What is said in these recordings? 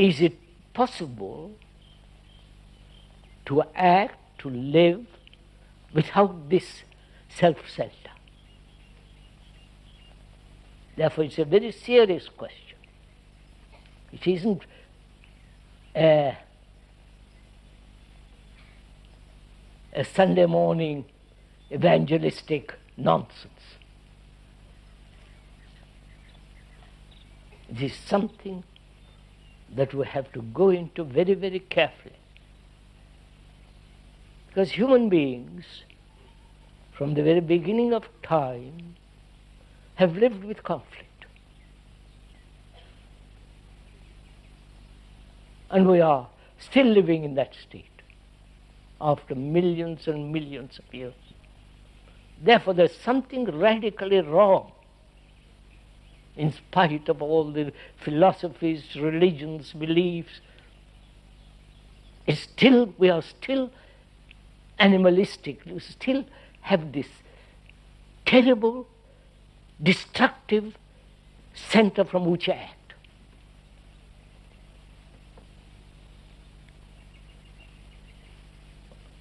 is it possible to act, to live without this self-center? Therefore, it's a very serious question. It isn't a Sunday morning evangelistic nonsense. It is something that we have to go into very, very carefully. Because human beings, from the very beginning of time, have lived with conflict. And we are still living in that state after millions and millions of years. Therefore, there's something radically wrong in spite of all the philosophies, religions, beliefs. We are still animalistic. We still have this terrible, destructive center from which I act.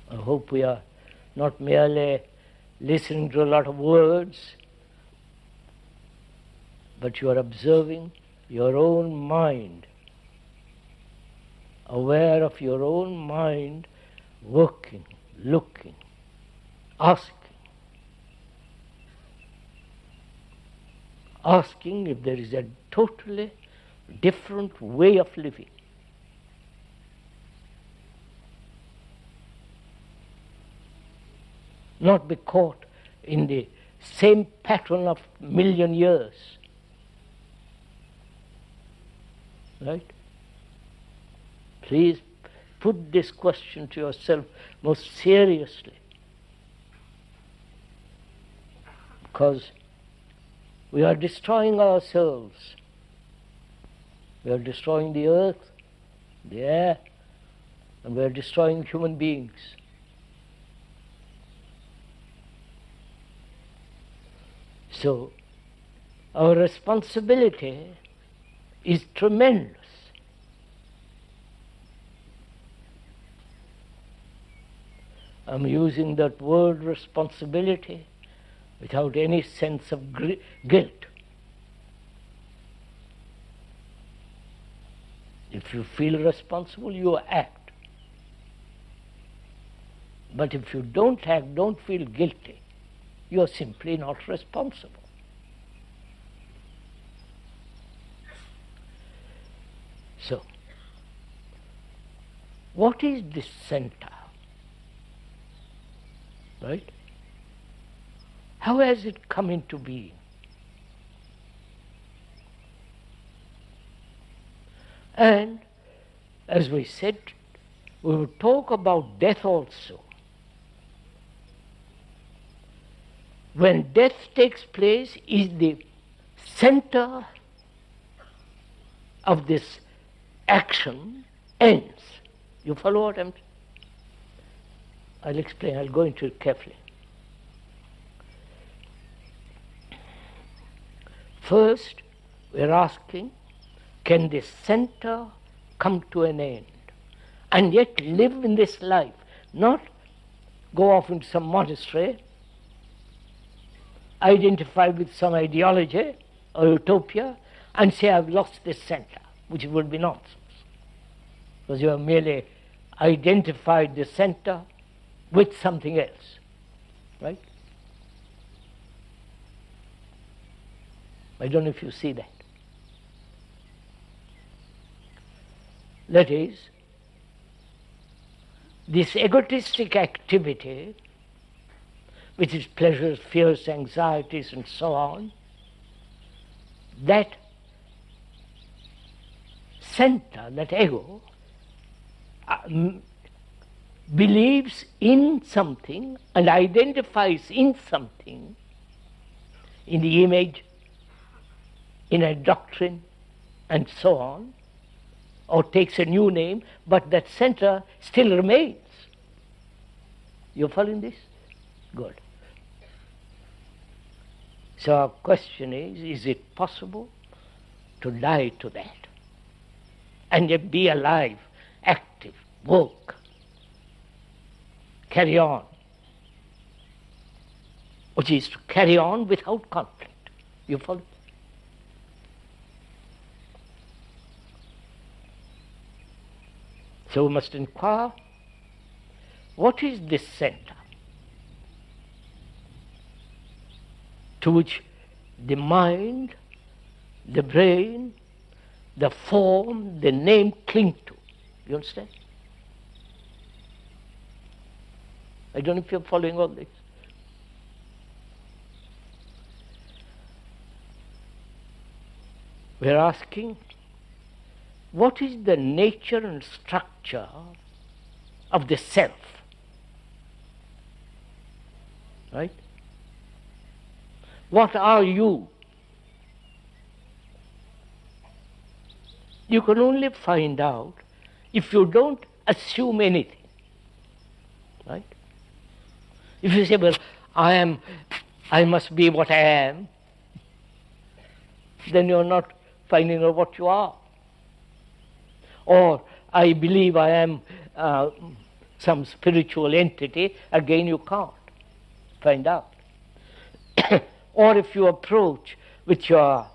I hope we are not merely listening to a lot of words, but you are observing your own mind, aware of your own mind, working, looking, asking if there is a totally different way of living. Not be caught in the same pattern of million years. Right? Please put this question to yourself most seriously. Because we are destroying ourselves. We are destroying the earth, the air, and we are destroying human beings. So, our responsibility is tremendous. I'm using that word responsibility without any sense of guilt. If you feel responsible, you act. But if you don't act, don't feel guilty, you are simply not responsible. So, what is this center? Right? How has it come into being? And as we said, we will talk about death also. When death takes place, is the center of this action ends. You follow what I'm saying? I'll explain, I'll go into it carefully. First, we're asking, can this center come to an end and yet live in this life, not go off into some monastery, identify with some ideology or utopia, and say, I've lost this center, which would be nonsense. Because you have merely identified the center with something else, right? I don't know if you see that. That is, this egotistic activity, with its pleasures, fears, anxieties, and so on, that center, that ego, believes in something and identifies in something, in the image, in a doctrine, and so on, or takes a new name, but that center still remains. You following this? Good. So our question is it possible to die to that? and yet be alive, active, work, carry on, which is to carry on without conflict. You follow? So we must inquire, what is this center to which the mind, the brain, the form, the name cling to? You understand? I don't know if you're following all this. We're asking, what is the nature and structure of the self? Right? What are you? You can only find out if you don't assume anything. Right? If you say, well, I must be what I am, then you're not finding out what you are. Or I believe I am some spiritual entity, again you can't find out. Or if you approach with your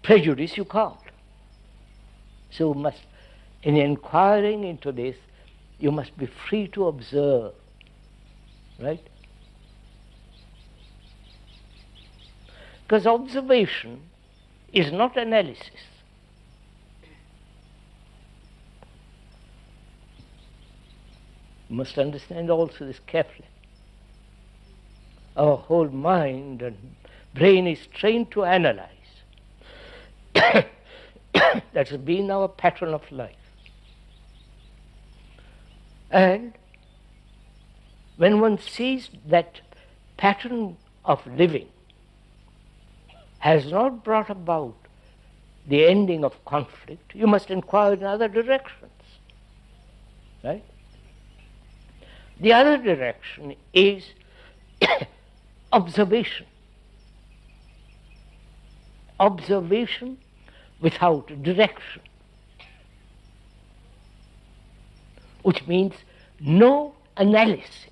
prejudice, you can't. So in inquiring into this, you must be free to observe, right? Because observation is not analysis. You must understand also this carefully. Our whole mind and brain is trained to analyze. That has been our pattern of life. And when one sees that pattern of living has not brought about the ending of conflict, you must inquire in other directions. Right? The other direction is observation. Observation without direction, which means no analysis.